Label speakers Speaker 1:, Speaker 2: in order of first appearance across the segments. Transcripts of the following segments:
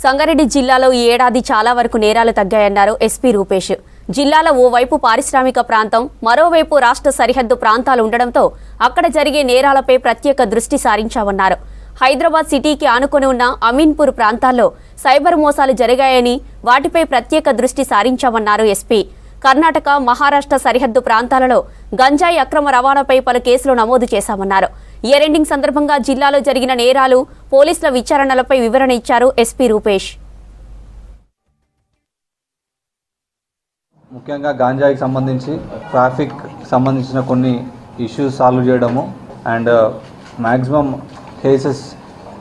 Speaker 1: సంగారెడ్డి జిల్లాలో ఈ ఏడాది చాలా వరకు నేరాలు తగ్గాయన్నారు ఎస్పీ రూపేష్. జిల్లాలో ఓవైపు పారిశ్రామిక ప్రాంతం, మరోవైపు రాష్ట్ర సరిహద్దు ప్రాంతాలు ఉండడంతో అక్కడ జరిగే నేరాలపై ప్రత్యేక దృష్టి సారించామన్నారు. హైదరాబాద్ సిటీకి ఆనుకొని ఉన్న అమీన్పూర్ ప్రాంతాల్లో సైబర్ మోసాలు జరిగాయని, వాటిపై ప్రత్యేక దృష్టి సారించామన్నారు ఎస్పీ. కర్ణాటక, మహారాష్ట్ర సరిహద్దు ప్రాంతాలలో గంజాయి అక్రమ రవాణాపై పలు కేసులు నమోదు చేశామన్నారు. ఇయర్ ఎండింగ్ సందర్భంగా జిల్లాలో జరిగిన నేరాలు, పోలీసుల విచారణలపై వివరణ ఇచ్చారు ఎస్పీ రూపేష్.
Speaker 2: ముఖ్యంగా గాంజాయికి సంబంధించి ట్రాఫిక్ సంబంధించిన కొన్ని ఇష్యూస్ సాల్వ్ చేయడము and maximum cases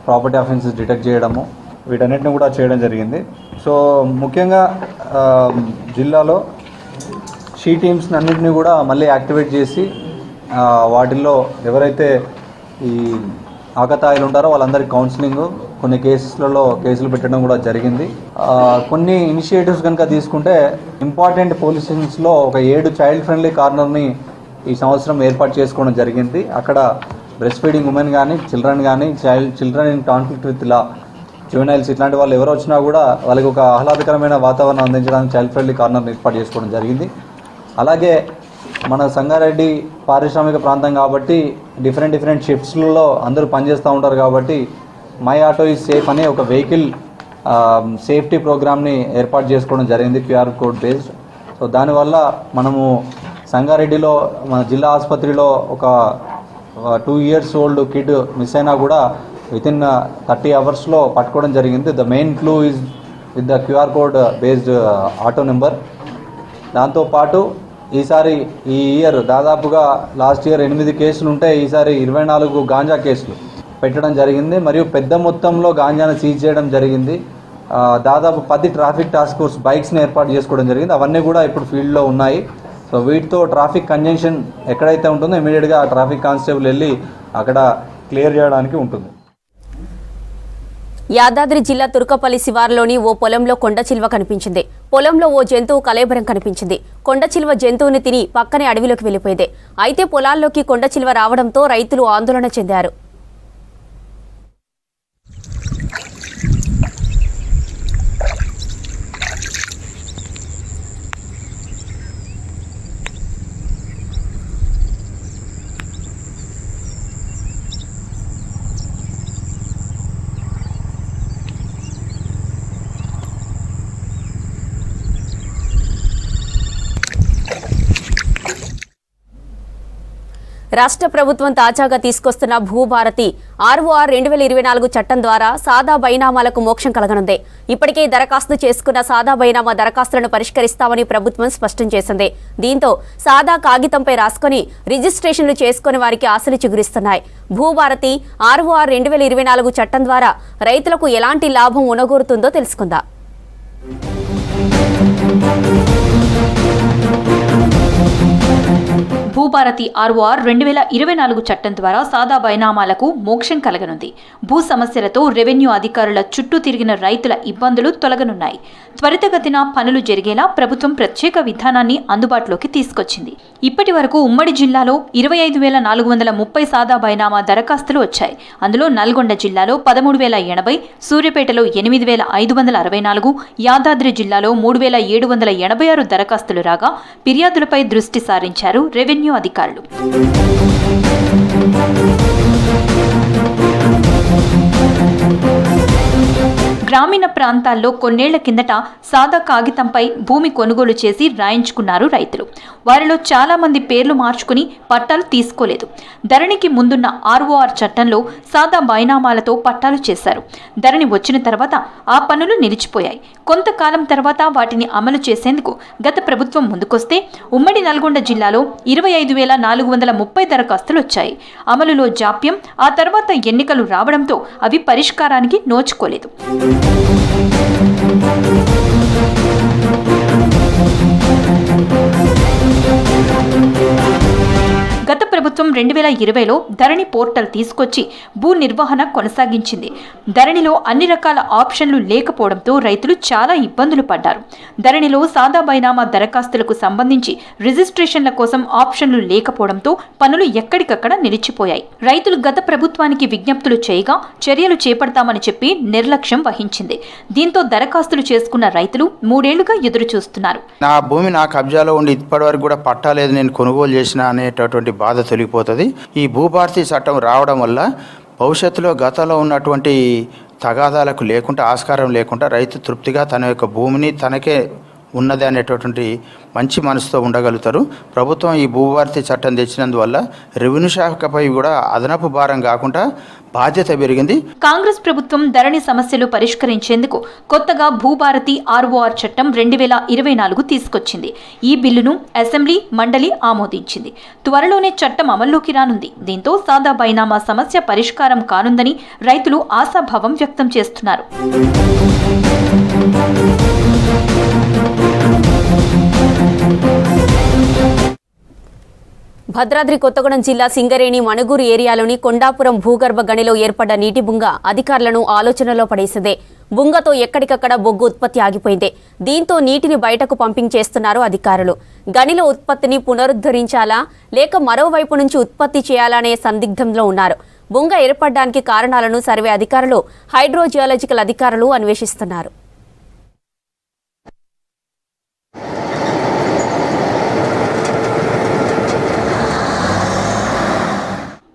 Speaker 2: property offences detect చేయడము, వీటన్నిటిని కూడా చేయడం జరిగింది. సో ముఖ్యంగా జిల్లాలో షీ టీమ్స్ని అన్నింటినీ కూడా మళ్ళీ యాక్టివేట్ చేసి వాటిల్లో ఎవరైతే ఈ ఆకతాయిలు ఉంటారో వాళ్ళందరికీ కౌన్సిలింగ్, కొన్ని కేసులలో కేసులు పెట్టడం కూడా జరిగింది. కొన్ని ఇనిషియేటివ్స్ కనుక తీసుకుంటే ఇంపార్టెంట్ పోలీస్ స్టేషన్స్లో ఒక 7 చైల్డ్ ఫ్రెండ్లీ కార్నర్ని ఈ సంవత్సరం ఏర్పాటు చేసుకోవడం జరిగింది. అక్కడ బ్రెస్ట్ ఫీడింగ్ ఉమెన్ కానీ, చిల్డ్రన్ కానీ, children in conflict with law, juveniles ఇట్లాంటి వాళ్ళు ఎవరు వచ్చినా కూడా వాళ్ళకి ఒక ఆహ్లాదకరమైన వాతావరణం అందించడానికి చైల్డ్ ఫ్రెండ్లీ కార్నర్ని ఏర్పాటు చేసుకోవడం జరిగింది. అలాగే మన సంగారెడ్డి పారిశ్రామిక ప్రాంతం కాబట్టి డిఫరెంట్ షిఫ్ట్స్లలో అందరూ పనిచేస్తూ ఉంటారు కాబట్టి మై ఆటో ఈజ్ సేఫ్ అనే ఒక వెహికల్ సేఫ్టీ ప్రోగ్రామ్ని ఏర్పాటు చేసుకోవడం జరిగింది, క్యూఆర్ కోడ్ బేస్డ్. సో దానివల్ల మనము సంగారెడ్డిలో మన జిల్లా ఆసుపత్రిలో ఒక 2 years ఓల్డ్ కిడ్ మిస్ అయినా కూడా వితిన్ 30 hours పట్టుకోవడం జరిగింది. The main clue is with the QR code based auto number. దాంతోపాటు ఈసారి ఈ ఇయర్ దాదాపుగా లాస్ట్ ఇయర్ 8 కేసులు ఉంటే ఈసారి 24 గాంజా కేసులు పెట్టడం జరిగింది. మరియు పెద్ద మొత్తంలో గాంజాను సీజ్ చేయడం జరిగింది. దాదాపు 10 ట్రాఫిక్ టాస్క్ ఫోర్స్ బైక్స్ని ఏర్పాటు చేసుకోవడం జరిగింది. అవన్నీ కూడా ఇప్పుడు ఫీల్డ్లో ఉన్నాయి. సో వీటితో ట్రాఫిక్ కంజెన్షన్ ఎక్కడైతే ఉంటుందో ఇమీడియట్గా ట్రాఫిక్ కానిస్టేబుల్ వెళ్ళి అక్కడ క్లియర్ చేయడానికి ఉంటుంది.
Speaker 1: యాదాద్రి జిల్లా తుర్కపల్లి శివారులోని ఓ పొలంలో కొండచిల్వ కనిపించింది. పొలంలో ఓ జంతువు కళేబరం కనిపించింది. కొండచిల్వ జంతువుని తిని పక్కనే అడవిలోకి వెళ్లిపోయింది. అయితే పొలాల్లోకి కొండచిల్వ రావడంతో రైతులు ఆందోళన చెందారు. రాష్ట్ర ప్రభుత్వం తాజాగా తీసుకొస్తున్న భూభారతి ఆర్ఓఆర్ 2024 చట్టం ద్వారా సాదా బైనామాలకు మోక్షం కలగనుంది. ఇప్పటికే దరఖాస్తు చేసుకున్న సాదా బైనామా దరఖాస్తులను పరిష్కరిస్తామని ప్రభుత్వం స్పష్టం చేసింది. దీంతో సాదా కాగితంపై రాసుకుని రిజిస్ట్రేషన్లు చేసుకుని వారికి ఆశలు చిగురిస్తున్నాయి. భూభారతి ఆర్ఓఆర్ 2024 చట్టం ద్వారా రైతులకు ఎలాంటి లాభం ఉనగూరుతుందో తెలుసుకుందాం.
Speaker 3: భూభారతి ఆర్ఓఆర్ 2024 చట్టం ద్వారా సాదా బైనామాలకు మోక్షం కలగనుంది. భూ సమస్యలతో రెవెన్యూ అధికారుల చుట్టూ తిరిగిన రైతుల ఇబ్బందులు తొలగనున్నాయి. త్వరితగతిన పనులు జరిగేలా ప్రభుత్వం ప్రత్యేక విధానాన్ని అందుబాటులోకి తీసుకొచ్చింది. ఇప్పటి వరకు ఉమ్మడి జిల్లాలో 25,430 సాదా బైనామా దరఖాస్తులు వచ్చాయి. అందులో నల్గొండ జిల్లాలో 13,080, సూర్యాపేటలో 8,564, యాదాద్రి జిల్లాలో 3,786 దరఖాస్తులు రాగా ఫిర్యాదులపై దృష్టి సారించారు రెవెన్యూ అధికారులు. గ్రామీణ ప్రాంతాల్లో కొన్నేళ్ల కిందట సాదా కాగితంపై భూమి కొనుగోలు చేసి రాయించుకున్నారు రైతులు. వారిలో చాలా మంది పేర్లు మార్చుకుని పట్టాలు తీసుకోలేదు. ధరణికి ముందున్న ఆర్ఓఆర్ చట్టంలో సాదా బైనామాలతో పట్టాలు చేశారు. ధరణి వచ్చిన తర్వాత ఆ పనులు నిలిచిపోయాయి. కొంతకాలం తర్వాత వాటిని అమలు చేసేందుకు గత ప్రభుత్వం ముందుకొస్తే ఉమ్మడి నల్గొండ జిల్లాలో 25,430 దరఖాస్తులు వచ్చాయి. అమలులో జాప్యం, ఆ తర్వాత ఎన్నికలు రావడంతో అవి పరిష్కారానికి నోచుకోలేదు. గత ప్రభుత్వం 2020లో ధరణి పోర్టల్ తీసుకొచ్చి భూ నిర్వహణ కొనసాగించింది. ధరణిలో అన్ని రకాల ఆప్షన్లు లేకపోవడంతో రైతులు చాలా ఇబ్బందులు పడ్డారు. ధరణిలో సాదా బైనామా దరఖాస్తులకు సంబంధించి రిజిస్ట్రేషన్ల కోసం ఆప్షన్లు లేకపోవడంతో పనులు ఎక్కడికక్కడ నిలిచిపోయాయి. రైతులు గత ప్రభుత్వానికి విజ్ఞప్తులు చేయగా చర్యలు చేపడతామని చెప్పి నిర్లక్ష్యం వహించింది. దీంతో దరఖాస్తులు చేసుకున్న రైతులు 3 ఏళ్లుగా ఎదురు చూస్తున్నారు.
Speaker 4: నా భూమి నా కబ్జాలో ఉండి ఇప్పటివరకు కూడా పట్టాలేదు, నేను కొనుగోలు చేసిన అనేటటువంటి బాధ తొలగిపోతుంది. ఈ భూభారతి చట్టం రావడం వల్ల భవిష్యత్తులో గతంలో ఉన్నటువంటి తగాదాలకు లేకుండా ఆస్కారం లేకుండా రైతు తృప్తిగా తన యొక్క భూమిని తనకే ఉన్నది అనేటటువంటి మంచి మనసుతో ఉండగలుగుతారు. ప్రభుత్వం ఈ భూభారతి చట్టం తెచ్చినందువల్ల రెవెన్యూ శాఖపై కూడా అదనపు భారం కాకుండా బాధ్యత పెరిగింది.
Speaker 3: కాంగ్రెస్ ప్రభుత్వం ధరణి సమస్యలు పరిష్కరించేందుకు కొత్తగా భూభారతి ROR చట్టం 2024 తీసుకొచ్చింది. ఈ బిల్లును అసెంబ్లీ, మండలి ఆమోదించింది. త్వరలోనే చట్టం అమల్లోకి రానుంది. దీంతో సాదా బైనామా సమస్య పరిష్కారం కానుందని రైతులు ఆశాభావం వ్యక్తం చేస్తున్నారు.
Speaker 1: భద్రాద్రి కొత్తగూడెం జిల్లా సింగరేణి మణుగూరు ఏరియాలోని కొండాపురం భూగర్భ గనిలో ఏర్పడ్డ నీటి బుంగ అధికారులను ఆలోచనలో పడేసిందే. బుంగతో ఎక్కడికక్కడ బొగ్గు ఉత్పత్తి ఆగిపోయింది. దీంతో నీటిని బయటకు పంపింగ్ చేస్తున్నారు అధికారులు. గనిలో ఉత్పత్తిని పునరుద్ధరించాలా లేక మరోవైపు నుంచి ఉత్పత్తి చేయాలనే సందిగ్ధంలో ఉన్నారు. బుంగ ఏర్పడడానికి కారణాలను సర్వే అధికారులు, హైడ్రోజియాలజికల్ అధికారులు అన్వేషిస్తున్నారు.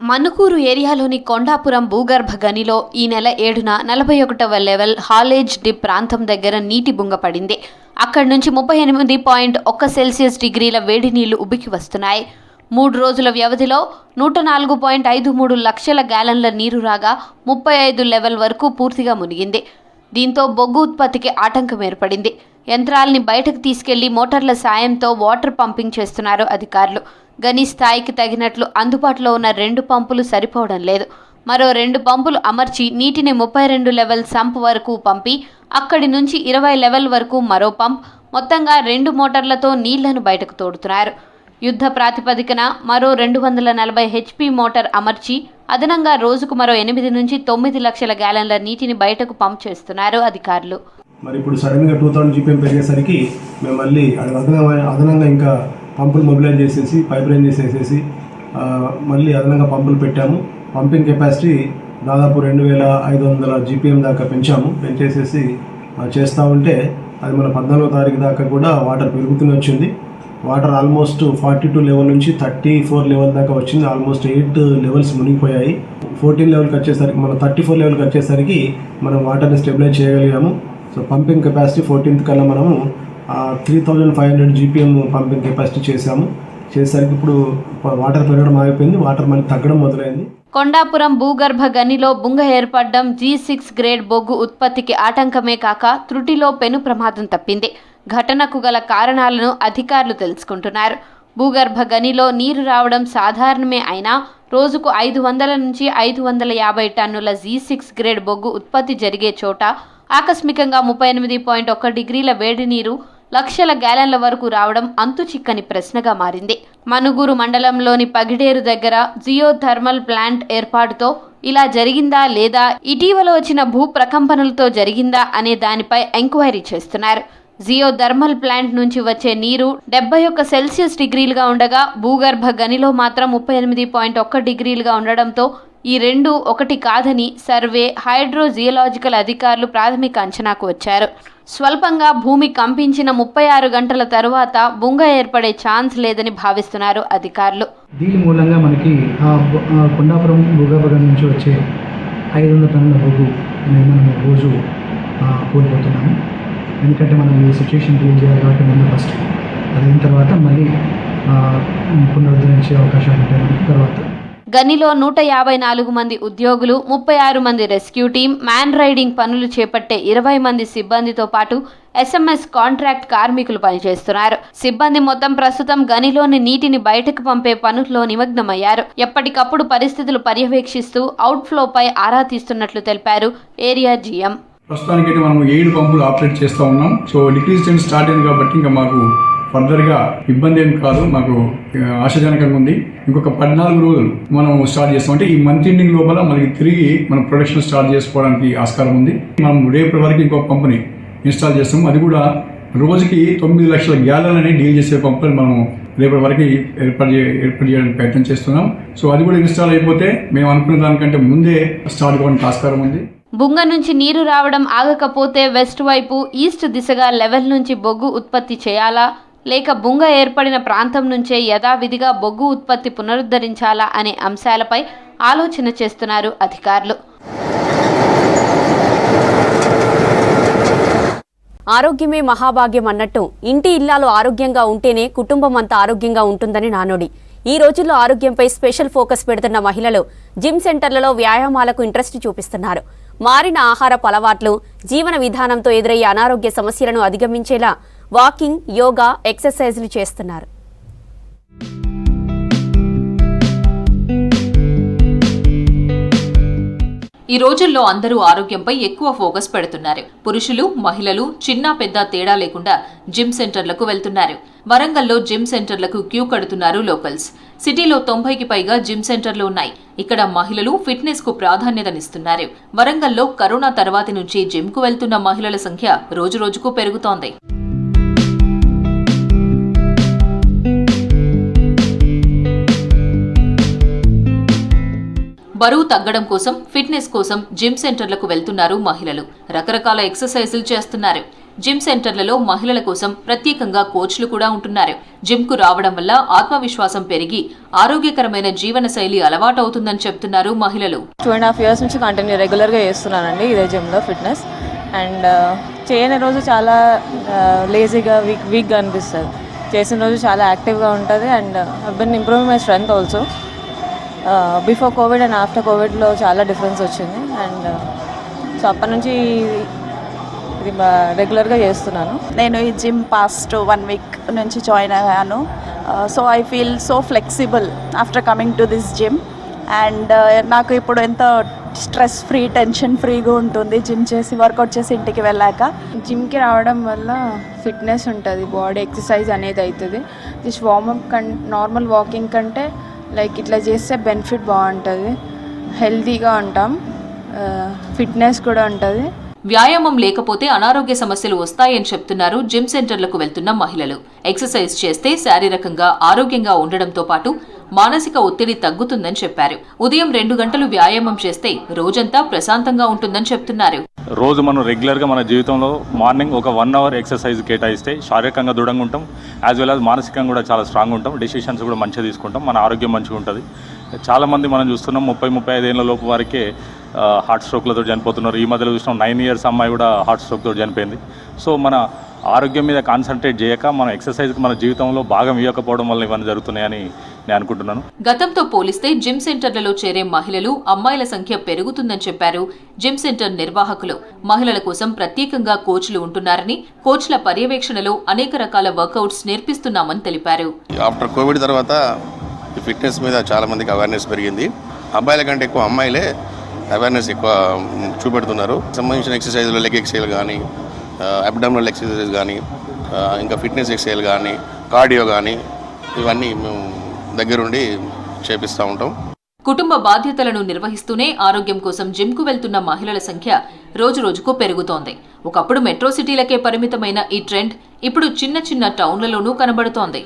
Speaker 5: మణుగూరు ఏరియాలోని కొండాపురం భూగర్భ గనిలో ఈ నెల 7న 41వ లెవెల్ హాలేజ్ డిప్ ప్రాంతం దగ్గర నీటి బుంగ పడింది. అక్కడి నుంచి 38.1 సెల్సియస్ డిగ్రీల వేడి నీళ్లు ఉబికి వస్తున్నాయి. 3 రోజుల వ్యవధిలో 104.53 లక్షల గ్యాలన్ల నీరు రాగా 35 లెవెల్ వరకు పూర్తిగా మునిగింది. దీంతో బొగ్గు ఉత్పత్తికి ఆటంకం ఏర్పడింది. యంత్రాల్ని బయటకు తీసుకెళ్లి మోటార్ల సాయంతో వాటర్ పంపింగ్ చేస్తున్నారు అధికారులు. గని స్థాయికి తగినట్లు అందుబాటులో ఉన్న 2 పంపులు సరిపోవడం లేదు. మరో 2 పంపులు అమర్చి నీటిని 32 లెవెల్ సంప్ వరకు పంపి అక్కడి నుంచి 20 లెవెల్ వరకు మరో పంప్, మొత్తంగా 2 మోటార్లతో నీళ్లను బయటకు తోడుతున్నారు. యుద్ధ ప్రాతిపదికన మరో 240 HP మోటార్ అమర్చి అదనంగా రోజుకు మరో 8 నుంచి 9 లక్షల గ్యాలన్ల నీటిని బయటకు పంప్ చేస్తున్నారు అధికారులు.
Speaker 6: మరి ఇప్పుడు సడన్గా 2000 GPM పెరిగేసరికి మేము మళ్ళీ అదనంగా ఇంకా పంపులు మొబిలైజ్ చేసేసి పైప్ లైన్ చేసేసి మళ్ళీ అదనంగా పంపులు పెట్టాము. పంపింగ్ కెపాసిటీ దాదాపు 2500 GPM దాకా పెంచేసేసి చేస్తూ ఉంటే అది మన 14వ తారీఖు దాకా కూడా వాటర్ పెరుగుతూనే వచ్చింది. వాటర్ ఆల్మోస్ట్ 42 లెవెల్ నుంచి 34 లెవెల్ దాకా వచ్చింది. Almost 8 levels మునిగిపోయాయి. 14 లెవెల్కి వచ్చేసరికి మనం 34 లెవెల్కి వచ్చేసరికి మనం వాటర్ని స్టెబిలైజ్ చేయగలిగాము. సో పంపింగ్ కెపాసిటీ 14th కల్లా మనము 3500 GPM పంపింగ్ కెపాసిటీ చేసేసరికి ఇప్పుడు వాటర్ పెరగడం ఆగిపోయింది. వాటర్ మళ్ళీ తగ్గడం మొదలైంది.
Speaker 5: కొండాపురం భూగర్భ గనిలో బుంగ ఏర్పడడం G6 గ్రేడ్ బొగ్గు ఉత్పత్తికి ఆటంకమే కాక త్రుటిలో పెను ప్రమాదం తప్పింది. ఘటనకు గల కారణాలను అధికారులు తెలుసుకుంటున్నారు. భూగర్భ గనిలో నీరు రావడం సాధారణమే అయినా రోజుకు 500 నుంచి 550 టన్నుల G6 గ్రేడ్ బొగ్గు ఉత్పత్తి జరిగే చోట ఆకస్మికంగా 38.1 డిగ్రీల వేడి నీరు లక్షల గ్యాలన్ల వరకు రావడం అంతు చిక్కని ప్రశ్నగా మారింది. మణుగూరు మండలంలోని పగిడేరు దగ్గర జియో థర్మల్ ప్లాంట్ ఏర్పాటుతో ఇలా జరిగిందా లేదా, ఇటీవల వచ్చిన భూ ప్రకంపనలతో జరిగిందా అనే దానిపై ఎంక్వైరీ చేస్తున్నారు. జియో థర్మల్ ప్లాంట్ నుంచి వచ్చే నీరు 71 సెల్సియస్ డిగ్రీలుగా ఉండగా భూగర్భ గనిలో మాత్రం 38.1 డిగ్రీలుగా ఉండడంతో ఈ రెండు ఒకటి కాదని సర్వే, హైడ్రోజియాలజికల్ అధికారులు ప్రాథమిక అంచనాకు వచ్చారు. స్వల్పంగా భూమి కంపించిన 36 గంటల తరువాత బుంగ ఏర్పడే ఛాన్స్ లేదని భావిస్తున్నారు అధికారులు.
Speaker 7: దీని మూలంగా మనకి కొండాపురం భూగర్భ గని నుంచి వచ్చే 500 టన్నుల బొగ్గు అనేది మనం రోజు కోల్పోతున్నాము. ఎందుకంటే మనం ఈ సిచ్యువేషన్ డీల్ చేయాలి కాబట్టి ముందు ఫస్ట్ అదైన తర్వాత మళ్ళీ పునరుద్ధరించే అవకాశాలు ఉంటాయి మనకి. తర్వాత
Speaker 5: గనిలో 154 మంది ఉద్యోగులు, 36 మంది రెస్క్యూ టీం, మ్యాన్ రైడింగ్ పనులు చేపట్టే 20 మంది సిబ్బందితో పాటు SMS కాంట్రాక్ట్ కార్మికులు పనిచేస్తున్నారు. సిబ్బంది మొత్తం ప్రస్తుతం గనిలోని నీటిని బయటకు పంపే పనుల్లో నిమగ్నమయ్యారు. ఎప్పటికప్పుడు పరిస్థితులు పర్యవేక్షిస్తూ అవుట్ఫ్లోపై ఆరా తీస్తున్నట్లు తెలిపారు ఏరియా GM.
Speaker 8: ప్రస్తుతానికైతే మనం 7 పంపులు ఆపరేట్ చేస్తూ ఉన్నాం. సో లిక్విడ్ స్టేజ్ స్టార్ట్ అయింది కాబట్టి ఇంకా మాకు ఫర్దర్గా ఇబ్బంది ఏం కాదు, మాకు ఆశాజనకంగా ఉంది. ఇంకొక 14 రోజులు మనం స్టార్ట్ చేస్తాం. అంటే ఈ మంత్ ఎండింగ్ లోపల మనకి తిరిగి మనం ప్రొడక్షన్ స్టార్ట్ చేసుకోవడానికి ఆస్కారం ఉంది. మనం రేపటి వరకు ఇంకొక పంపుని ఇన్స్టాల్ చేస్తాము. అది కూడా రోజుకి 9 లక్షల గ్యాలన్లని డీల్ చేసే పంపుని మనం రేపటి వరకు ఏర్పాటు చేయడానికి ప్రయత్నం చేస్తున్నాం. సో అది కూడా ఇన్స్టాల్ అయిపోతే మేము అనుకున్న దానికంటే ముందే స్టార్ట్ కావడానికి ఆస్కారం ఉంది.
Speaker 5: బుంగ నుంచి నీరు రావడం ఆగకపోతే వెస్ట్ వైపు ఈస్ట్ దిశగా లెవెల్ నుంచి బొగ్గు ఉత్పత్తి చేయాలా, లేక బుంగ ఏర్పడిన ప్రాంతం నుంచే యథావిధిగా బొగ్గు ఉత్పత్తి పునరుద్ధరించాలా అనే అంశాలపై ఆలోచన చేస్తున్నారు అధికారులు.
Speaker 1: ఆరోగ్యమే మహాభాగ్యం అన్నట్టు ఇంటి ఇల్లాలు ఆరోగ్యంగా ఉంటేనే కుటుంబం అంతా ఆరోగ్యంగా ఉంటుందని నానుడి. ఈ రోజుల్లో ఆరోగ్యంపై స్పెషల్ ఫోకస్ పెడుతున్న మహిళలు జిమ్ సెంటర్లలో వ్యాయామాలకు ఇంట్రెస్ట్ చూపిస్తున్నారు. మారిన ఆహారపు అలవాట్లు, జీవన విధానంతో ఎదురయ్యే అనారోగ్య సమస్యలను అధిగమించేలా వాకింగ్, యోగా, ఎక్సర్సైజులు చేస్తున్నారు.
Speaker 3: ఈ రోజుల్లో అందరూ ఆరోగ్యంపై ఎక్కువ ఫోకస్ పెడుతున్నారు. పురుషులు, మహిళలు చిన్న పెద్ద తేడా లేకుండా జిమ్ సెంటర్లకు వెళ్తున్నారు. వరంగల్లో జిమ్ సెంటర్లకు క్యూ కడుతున్నారు లోకల్స్. సిటీలో 90కి పైగా జిమ్ సెంటర్లు ఉన్నాయి. ఇక్కడ మహిళలు ఫిట్నెస్ కు ప్రాధాన్యతనిస్తున్నారు. వరంగల్లో కరోనా తర్వాతి నుంచి జిమ్ కు వెళ్తున్న మహిళల సంఖ్య రోజురోజుకు పెరుగుతోంది. బరువు తగ్గడం కోసం, ఫిట్నెస్ కోసం జిమ్ సెంటర్లకు వెళ్తున్నారు మహిళలు. రకరకాల ఎక్సర్సైజులు చేస్తున్నారు. జిమ్ సెంటర్లలో మహిళల కోసం ప్రత్యేకంగా కోచ్లు కూడా ఉంటున్నారు. జిమ్ కు రావడం వల్ల ఆత్మవిశ్వాసం పెరిగి ఆరోగ్యకరమైన జీవన శైలి అలవాటవుతుందని చెప్తున్నారు మహిళలు.
Speaker 9: 2.5 years నుంచి కంటిన్యూ రెగ్యులర్గా చేస్తున్నానండి ఇదే జిమ్లో ఫిట్నెస్. అండ్ చేయని రోజు చాలా లేజీగా వీక్గా అనిపిస్తుంది. చేసిన రోజు చాలా యాక్టివ్గా ఉంటుంది. And I been improving my strength also. Before Covid and after కోవిడ్లో చాలా డిఫరెన్స్ వచ్చింది. అండ్ సో అప్పటి నుంచి ఇది రెగ్యులర్గా చేస్తున్నాను.
Speaker 10: నేను ఈ జిమ్ పాస్ట్ 1 week నుంచి జాయిన్ అయ్యాను. So I feel so flexible after coming to this gym. And నాకు ఇప్పుడు ఎంతో స్ట్రెస్ ఫ్రీ, టెన్షన్ ఫ్రీగా ఉంటుంది జిమ్ చేసి, వర్కౌట్ చేసి ఇంటికి వెళ్ళాక.
Speaker 11: జిమ్కి రావడం వల్ల ఫిట్నెస్ ఉంటుంది, బాడీ ఎక్సర్సైజ్ అనేది అవుతుంది. దిస్ వార్మప్ నార్మల్ వాకింగ్ కంటే లైక్ ఇట్లా చేస్తే బెనిఫిట్ బాగుంటుంది. హెల్తీగా ఉంటాం, ఫిట్నెస్ కూడా ఉంటుంది.
Speaker 3: వ్యాయామం లేకపోతే అనారోగ్య సమస్యలు వస్తాయని చెప్తున్నారు జిమ్ సెంటర్లకు వెళ్తున్న మహిళలు. ఎక్సర్సైజ్ చేస్తే శారీరకంగా ఆరోగ్యంగా ఉండడంతో పాటు మానసిక ఒత్తిడి తగ్గుతుందని చెప్పారు. ఉదయం 2 గంటలు వ్యాయామం చేస్తే రోజంతా ప్రశాంతంగా ఉంటుందని చెప్తున్నారు.
Speaker 12: రోజు మనం రెగ్యులర్గా మన జీవితంలో మార్నింగ్ ఒక 1 hour ఎక్సర్సైజ్ కేటాయిస్తే శారీరకంగా దృఢంగా ఉంటాం, యాజ్ వెల్ యాజ్ మానసికంగా కూడా చాలా స్ట్రాంగ్ ఉంటాం. డెసిషన్స్ కూడా మంచిగా తీసుకుంటాం, మన ఆరోగ్యం మంచిగా ఉంటుంది. చాలామంది మనం చూస్తున్నాం 30-35 ఏళ్ళ లోపు వారికే హార్ట్ స్ట్రోక్లతో చనిపోతున్నారు. ఈ మధ్యలో చూసినాం 9 years అమ్మాయి కూడా హార్ట్ స్ట్రోక్తో చనిపోయింది. సో మన ఆరోగ్యం మీద కాన్సన్ట్రేట్ చేయక మన ఎక్సర్సైజ్కి మన జీవితంలో భాగం ఇవ్వకపోవడం వల్ల ఇవన్నీ జరుగుతున్నాయని నేను అనుకుంటున్నాను.
Speaker 3: గతంతో పోలిస్తే జిమ్ సెంటర్లలో చేరే మహిళలు, అమ్మాయిల సంఖ్య పెరుగుతుందని చెప్పారు జిమ్ సెంటర్ నిర్వాహకులు. మహిళల కోసం ప్రత్యేకంగా కోచ్లు ఉంటున్నారని, కోచ్ల పర్యవేక్షణలో అనేక రకాల వర్కౌట్స్ నేర్పిస్తున్నామని తెలిపారు.
Speaker 13: ఆఫ్టర్ కోవిడ్ తర్వాత ఫిట్నెస్ మీద చాలా మందికి అవేర్నెస్ పెరిగింది. అబ్బాయిల కంటే ఎక్కువ అమ్మాయిలే అవేర్నెస్ ఎక్కువ చూపెడుతున్నారు. సంబంధించిన ఎక్సర్సైజ్లు, లెగ్ ఎక్సర్సైజ్ కానీ, అబ్డామినల్ ఎక్సర్సైజ్ కానీ, ఇంకా ఫిట్నెస్ ఎక్సర్సైజ్ కానీ, కార్డియో కానీ, ఇవన్నీ మేము దగ్గరుండి చేపిస్తూ ఉంటాం.
Speaker 3: కుటుంబ బాధ్యతలను నిర్వహిస్తూనే ఆరోగ్యం కోసం జిమ్కు వెళ్తున్న మహిళల సంఖ్య రోజురోజుకు పెరుగుతోంది. ఒకప్పుడు మెట్రో సిటీలకే పరిమితమైన ఈ ట్రెండ్ ఇప్పుడు చిన్న చిన్న టౌన్లలోనూ కనబడుతోంది.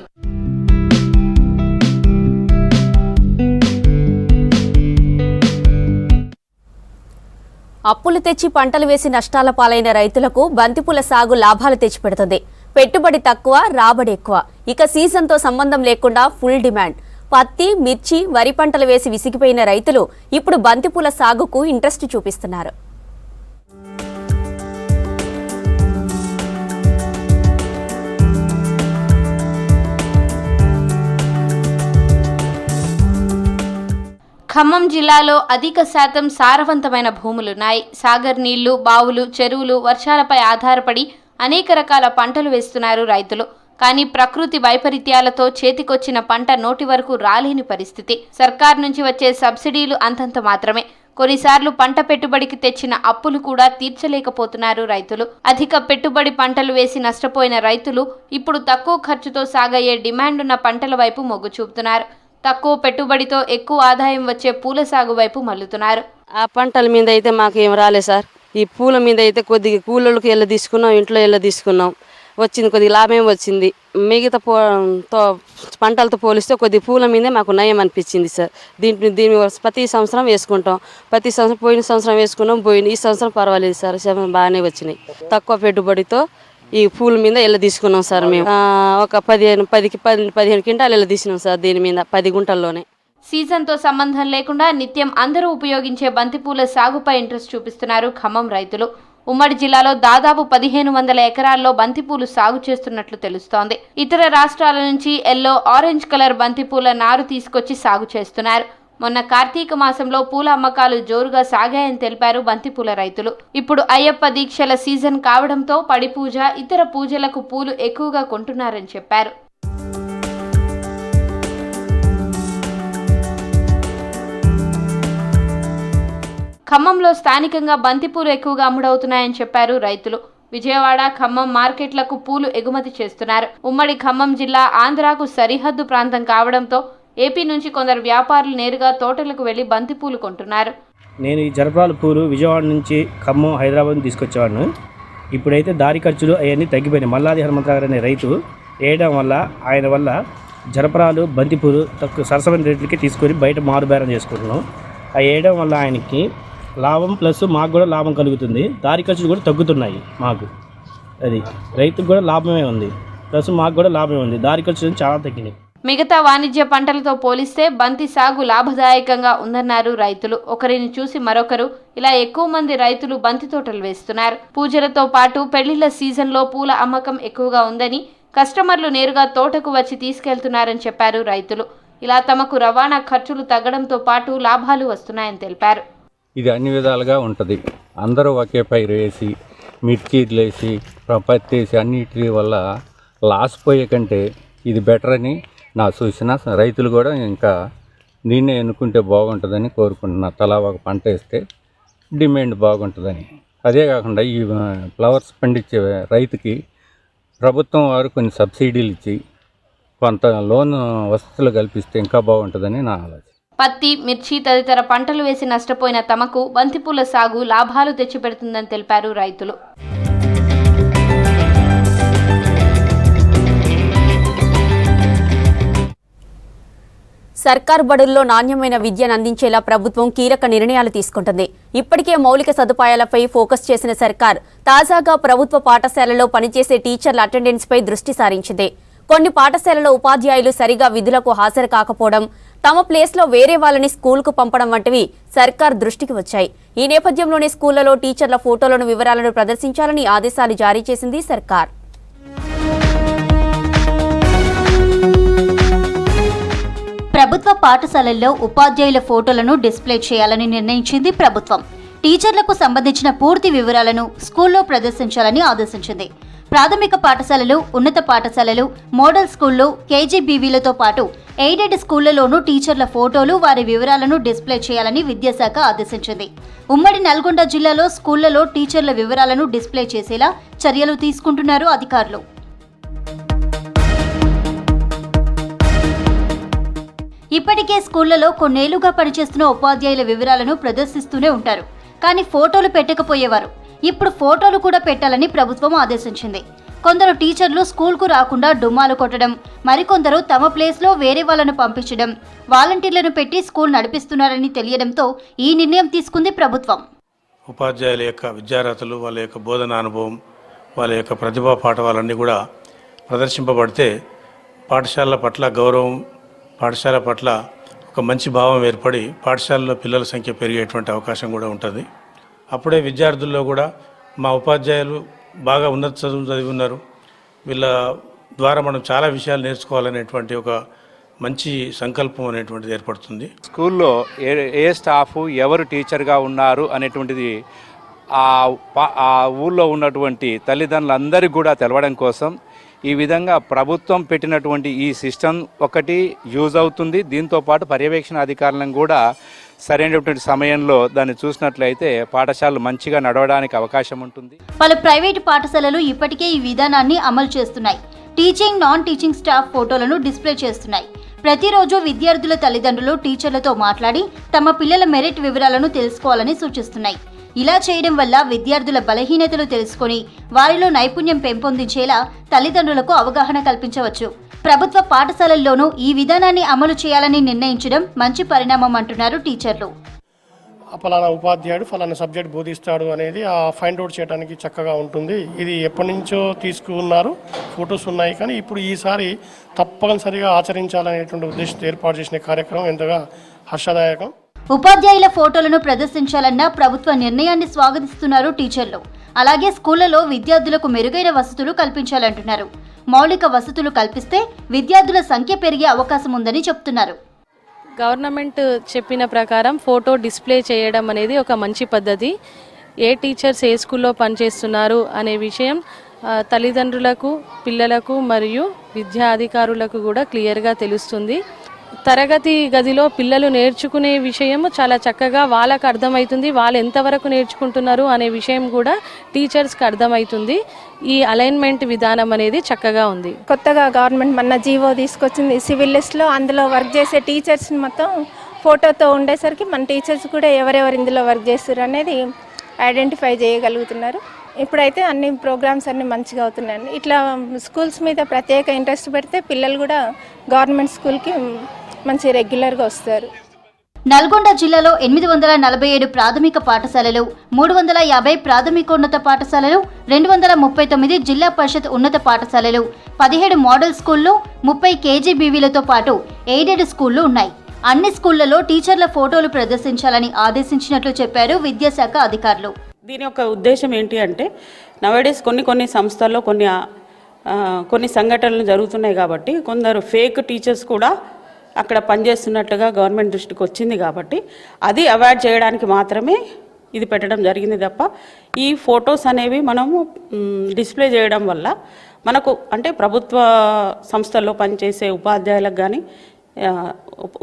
Speaker 1: అప్పులు తెచ్చి పంటలు వేసి నష్టాల పాలైన రైతులకు బంతిపూల సాగు లాభాలు తెచ్చిపెడుతుంది. పెట్టుబడి తక్కువ, రాబడి ఎక్కువ. ఇక సీజన్తో సంబంధం లేకుండా ఫుల్ డిమాండ్. పత్తి, మిర్చి, వరి పంటలు వేసి విసిగిపోయిన రైతులు ఇప్పుడు బంతిపూల సాగుకు ఇంట్రెస్ట్ చూపిస్తున్నారు.
Speaker 5: ఖమ్మం జిల్లాలో అధిక శాతం సారవంతమైన భూములున్నాయి. సాగర్ నీళ్లు, బావులు, చెరువులు, వర్షాలపై ఆధారపడి అనేక రకాల పంటలు వేస్తున్నారు రైతులు. కానీ ప్రకృతి వైపరీత్యాలతో చేతికొచ్చిన పంట నోటి వరకు రాలేని పరిస్థితి. సర్కార్ నుంచి వచ్చే సబ్సిడీలు అంతంత మాత్రమే. కొన్నిసార్లు పంట పెట్టుబడికి తెచ్చిన అప్పులు కూడా తీర్చలేకపోతున్నారు రైతులు. అధిక పెట్టుబడి పంటలు వేసి నష్టపోయిన రైతులు ఇప్పుడు తక్కువ ఖర్చుతో సాగయ్యే డిమాండ్ ఉన్న పంటల వైపు మొగ్గు చూపుతున్నారు. తక్కువ పెట్టుబడితో ఎక్కువ ఆదాయం వచ్చే పూల సాగు వైపు మల్లుతున్నారు.
Speaker 14: ఆ పంటల మీద అయితే మాకు ఏం రాలేదు సార్. ఈ పూల మీద అయితే కొద్దిగా కూలోళ్ళకి వెళ్ళి తీసుకున్నాం, ఇంట్లో వెళ్ళి తీసుకున్నాం, వచ్చింది కొద్దిగా లాభం వచ్చింది. మిగతా పంటలతో పోలిస్తే కొద్ది పూల మీదే మాకు నయం అనిపించింది సార్. దీని ప్రతి సంవత్సరం వేసుకుంటాం, ప్రతి సంవత్సరం పోయిన సంవత్సరం వేసుకున్నాం, ఈ సంవత్సరం పర్వాలేదు సార్, బాగానే వచ్చినాయి. తక్కువ పెట్టుబడితో ఈ పూల మీద వెళ్ళి తీసుకున్నాం సార్. మేము ఒక 15 క్వింటాలు వెళ్ళి తీసినాం సార్. దీని మీద 10 గుంటల్లోనే.
Speaker 5: సీజన్తో సంబంధం లేకుండా నిత్యం అందరూ ఉపయోగించే బంతిపూల సాగుపై ఇంట్రెస్ట్ చూపిస్తున్నారు ఖమ్మం రైతులు. ఉమ్మడి జిల్లాలో దాదాపు 1500 ఎకరాల్లో బంతిపూలు సాగు చేస్తున్నట్లు తెలుస్తోంది. ఇతర రాష్ట్రాల నుంచి ఎల్లో, ఆరెంజ్ కలర్ బంతిపూల నారు తీసుకొచ్చి సాగు చేస్తున్నారు. మొన్న కార్తీక మాసంలో పూల అమ్మకాలు జోరుగా సాగాయని తెలిపారు బంతిపూల రైతులు. ఇప్పుడు అయ్యప్ప దీక్షల సీజన్ కావడంతో పడి పూజ, ఇతర పూజలకు పూలు ఎక్కువగా కొంటున్నారని చెప్పారు. ఖమ్మంలో స్థానికంగా బంతిపూలు ఎక్కువగా అమ్ముడవుతున్నాయని చెప్పారు రైతులు. విజయవాడ, ఖమ్మం మార్కెట్లకు పూలు ఎగుమతి చేస్తున్నారు. ఉమ్మడి ఖమ్మం జిల్లా ఆంధ్రాకు సరిహద్దు ప్రాంతం కావడంతో ఏపీ నుంచి కొందరు వ్యాపారులు నేరుగా తోటలకు వెళ్లి బంతిపూలు కొంటున్నారు.
Speaker 15: నేను ఈ జరపరాల పూలు విజయవాడ నుంచి ఖమ్మం, హైదరాబాద్ తీసుకొచ్చేవాడిని. ఇప్పుడైతే దారి ఖర్చులు అవన్నీ తగ్గిపోయినాయి. మల్లాది హనుమంతరావు అనే రైతు వేయడం వల్ల ఆయన వల్ల జరపరాలు, బంతిపూలు తక్కువ సరసమైన రేట్లకి తీసుకొని బయట మారుబేరం చేసుకుంటున్నాం. అవి వేయడం వల్ల ఆయనకి లాభం ప్లస్ మాకు కూడా లాభం కలుగుతుంది. దారి ఖర్చులు కూడా తగ్గుతున్నాయి మాకు. అది రైతుకు కూడా లాభమే ఉంది, ప్లస్ మాకు కూడా లాభమే ఉంది. దారి ఖర్చులు చాలా తగ్గినాయి.
Speaker 5: మిగతా వాణిజ్య పంటలతో పోలిస్తే బంతి సాగు లాభదాయకంగా ఉందన్నారు రైతులు. ఒకరిని చూసి మరొకరు ఇలా ఎక్కువ మంది రైతులు బంతి తోటలు వేస్తున్నారు. పూజలతో పాటు పెళ్లిళ్ల సీజన్లో పూల అమ్మకం ఎక్కువగా ఉందని, కస్టమర్లు నేరుగా తోటకు వచ్చి తీసుకెళ్తున్నారని చెప్పారు రైతులు. ఇలా తమకు రవాణా ఖర్చులు తగ్గడంతో పాటు లాభాలు వస్తున్నాయని తెలిపారు.
Speaker 16: ఇది అన్ని విధాలుగా ఉంటుంది. అందరూ ఒకే పైరు వేసి, మిర్చీలు వేసి, పత్తి వేసి అన్నిటి వల్ల లాస్ పోయే కంటే ఇది బెటర్ అని నా సూచన. రైతులు కూడా ఇంకా దీన్నే ఎన్నుకుంటే బాగుంటుందని కోరుకుంటున్నా. తలా ఒక పంట వేస్తే డిమాండ్ బాగుంటుందని. అదే కాకుండా ఈ ఫ్లవర్స్ పండించే రైతుకి ప్రభుత్వం వారు కొన్ని సబ్సిడీలు ఇచ్చి కొంత లోన్ వసతులు కల్పిస్తే ఇంకా బాగుంటుందని నా ఆలోచన.
Speaker 5: పత్తి, మిర్చి తదితర పంటలు వేసి నష్టపోయిన తమకు బంతిపూల సాగు లాభాలు తెచ్చిపెడుతుందని తెలిపారు రైతులు.
Speaker 1: సర్కారు బడుల్లో నాణ్యమైన విద్యను అందించేలా ప్రభుత్వం కీలక నిర్ణయాలు తీసుకుంటుంది. ఇప్పటికే మౌలిక సదుపాయాలపై ఫోకస్ చేసిన సర్కార్ తాజాగా ప్రభుత్వ పాఠశాలలో పనిచేసే టీచర్ల అటెండెన్స్పై దృష్టి సారించింది. కొన్ని పాఠశాలలో ఉపాధ్యాయులు సరిగా విధులకు హాజరు కాకపోవడం, తమ ప్లేస్లో వేరే వాళ్ళని స్కూల్కు పంపడం వంటివి సర్కార్ దృష్టికి వచ్చాయి. ఈ నేపథ్యంలోనే స్కూళ్లలో టీచర్ల ఫోటోలను, వివరాలను ప్రదర్శించాలని ఆదేశాలు జారీ చేసింది సర్కార్.
Speaker 3: ప్రభుత్వ పాఠశాలల్లో ఉపాధ్యాయుల ఫోటోలను డిస్ప్లే చేయాలని నిర్ణయించింది ప్రభుత్వం. టీచర్లకు సంబంధించిన పూర్తి వివరాలను స్కూల్లో ప్రదర్శించాలని ఆదేశించింది. ప్రాథమిక పాఠశాలలు, ఉన్నత పాఠశాలలు, మోడల్ స్కూళ్లు, కేజీబీవీలతో పాటు ఎయిడెడ్ స్కూళ్లలోనూ టీచర్ల ఫోటోలు, వారి వివరాలను డిస్ప్లే చేయాలని విద్యాశాఖ ఆదేశించింది. ఉమ్మడి నల్గొండ జిల్లాలో స్కూళ్లలో టీచర్ల వివరాలను డిస్ప్లే చేసేలా చర్యలు తీసుకుంటున్నారు అధికారులు. ఇప్పటికే స్కూళ్లలో కొన్నేళ్లుగా పనిచేస్తున్న ఉపాధ్యాయుల వివరాలను ప్రదర్శిస్తూనే ఉంటారు, కానీ ఫోటోలు పెట్టకపోయేవారు. ఇప్పుడు ఫోటోలు కూడా పెట్టాలని ప్రభుత్వం ఆదేశించింది. కొందరు టీచర్లు స్కూల్కు రాకుండా డుమ్మాలు కొట్టడం, మరికొందరు తమ ప్లేస్లో వేరే వాళ్ళను పంపించడం, వాలంటీర్లను పెట్టి స్కూల్ నడిపిస్తున్నారని తెలియడంతో ఈ నిర్ణయం తీసుకుంది ప్రభుత్వం.
Speaker 6: ఉపాధ్యాయుల యొక్క విద్యార్హతలు, వాళ్ళ యొక్క బోధన అనుభవం, వాళ్ళ యొక్క ప్రతిభా పాఠవాలన్నీ కూడా ప్రదర్శింపబడితే పాఠశాలల పట్ల గౌరవం, పాఠశాల పట్ల ఒక మంచి భావం ఏర్పడి పాఠశాలలో పిల్లల సంఖ్య పెరిగేటువంటి అవకాశం కూడా ఉంటుంది. అప్పుడే విద్యార్థుల్లో కూడా మా ఉపాధ్యాయులు బాగా ఉన్నత చదువులు చదివి ఉన్నారు, వీళ్ళ ద్వారా మనం చాలా విషయాలు నేర్చుకోవాలనేటువంటి ఒక మంచి సంకల్పం అనేటువంటిది ఏర్పడుతుంది.
Speaker 17: స్కూల్లో ఏ స్టాఫ్ ఎవరు టీచర్గా ఉన్నారు అనేటువంటిది ఆ ఊళ్ళో ఉన్నటువంటి తల్లిదండ్రులందరికీ కూడా తెలవడం కోసం ఈ విధంగా ప్రభుత్వం పెట్టినటువంటి ఈ సిస్టమ్ ఒకటి యూజ్ అవుతుంది. దీంతోపాటు పర్యవేక్షణ అధికారులను కూడా సరైనటువంటి సమయంలో దాన్ని చూసినట్లయితే పాఠశాలలు మంచిగా నడవడానికి అవకాశం ఉంటుంది.
Speaker 3: పలు ప్రైవేటు పాఠశాలలు ఇప్పటికే ఈ విధానాన్ని అమలు చేస్తున్నాయి. టీచింగ్, నాన్ టీచింగ్ స్టాఫ్ ఫోటోలను డిస్ప్లే చేస్తున్నాయి. ప్రతిరోజు విద్యార్థుల తల్లిదండ్రులు టీచర్లతో మాట్లాడి తమ పిల్లల మెరిట్ వివరాలను తెలుసుకోవాలని సూచిస్తున్నాయి. ఇలా చేయడం వల్ల విద్యార్థుల బలహీనతలు తెలుసుకొని వారిలో నైపుణ్యం పెంపొందించేలా తల్లిదండ్రులకు అవగాహన కల్పించవచ్చు. ప్రభుత్వ పాఠశాలల్లోనూ ఈ విధానాన్ని అమలు చేయాలని నిర్ణయించడం మంచి పరిణామం అంటున్నారు టీచర్లు.
Speaker 6: ఫలానా ఉపాధ్యాయుడు ఫలానా సబ్జెక్ట్ బోధిస్తాడు అనేది ఫైండ్ అవుట్ చేయడానికి చక్కగా ఉంటుంది. ఇది ఎప్పటి నుంచో తీసుకున్నారు, ఫొటోస్ ఉన్నాయి, కానీ ఇప్పుడు ఈసారి తప్పనిసరిగా ఆచరించాలనేటువంటి ఉద్దేశంతో ఏర్పాటు చేసిన కార్యక్రమం ఎంతగా హర్షదాయకం.
Speaker 3: ఉపాధ్యాయుల ఫోటోలను ప్రదర్శించాలన్న ప్రభుత్వ నిర్ణయాన్ని స్వాగతిస్తున్నారు టీచర్లు. అలాగే స్కూళ్లలో విద్యార్థులకు మెరుగైన వసతులు కల్పించాలంటున్నారు. మౌలిక వసతులు కల్పిస్తే విద్యార్థుల సంఖ్య పెరిగే అవకాశం ఉందని చెప్తున్నారు.
Speaker 9: గవర్నమెంట్ చెప్పిన ప్రకారం ఫోటో డిస్ప్లే చేయడం అనేది ఒక మంచి పద్ధతి. ఏ టీచర్స్ ఏ స్కూల్లో పనిచేస్తున్నారు అనే విషయం తల్లిదండ్రులకు, పిల్లలకు మరియు విద్యా అధికారులకు కూడా క్లియర్గా తెలుస్తుంది. తరగతి గదిలో పిల్లలు నేర్చుకునే విషయం చాలా చక్కగా వాళ్ళకు అర్థమవుతుంది. వాళ్ళు ఎంతవరకు నేర్చుకుంటున్నారు అనే విషయం కూడా టీచర్స్కి అర్థమవుతుంది. ఈ అలైన్మెంట్ విధానం అనేది చక్కగా ఉంది.
Speaker 11: కొత్తగా గవర్నమెంట్ మన జీవో తీసుకొచ్చింది సివిల్ లిస్ట్లో. అందులో వర్క్ చేసే టీచర్స్ మొత్తం ఫోటోతో ఉండేసరికి మన టీచర్స్ కూడా ఎవరెవరు ఇందులో వర్క్ చేస్తారు అనేది ఐడెంటిఫై చేయగలుగుతున్నారు. ఇప్పుడైతే అన్ని ప్రోగ్రామ్స్ అన్నీ మంచిగా అవుతున్నాయండి. ఇట్లా స్కూల్స్ మీద ప్రత్యేక ఇంట్రెస్ట్ పెడితే పిల్లలు కూడా గవర్నమెంట్ స్కూల్కి మంచి రెగ్యులర్గా వస్తారు.
Speaker 3: నల్గొండ జిల్లాలో 847 ప్రాథమిక పాఠశాలలు, 350 ప్రాథమికోన్నత పాఠశాలలు, 239 జిల్లా పరిషత్ ఉన్నత పాఠశాలలు, 17 మోడల్ స్కూళ్లు, 30 కేజీబీవీలతో పాటు ఎయిడెడ్ స్కూళ్లు ఉన్నాయి. అన్ని స్కూళ్లలో టీచర్ల ఫోటోలు ప్రదర్శించాలని ఆదేశించినట్లు చెప్పారు విద్యాశాఖ అధికారులు.
Speaker 18: దీని యొక్క ఉద్దేశం ఏంటి అంటే నవడేస్ కొన్ని సంస్థల్లో కొన్ని సంఘటనలు జరుగుతున్నాయి కాబట్టి కొందరు ఫేక్ టీచర్స్ కూడా అక్కడ పనిచేస్తున్నట్లుగా గవర్నమెంట్ దృష్టికి వచ్చింది కాబట్టి అది అవాయిడ్ చేయడానికి మాత్రమే ఇది పెట్టడం జరిగింది తప్ప ఈ ఫొటోస్ అనేవి మనము డిస్ప్లే చేయడం వల్ల మనకు అంటే ప్రభుత్వ సంస్థల్లో పనిచేసే ఉపాధ్యాయులకు కానీ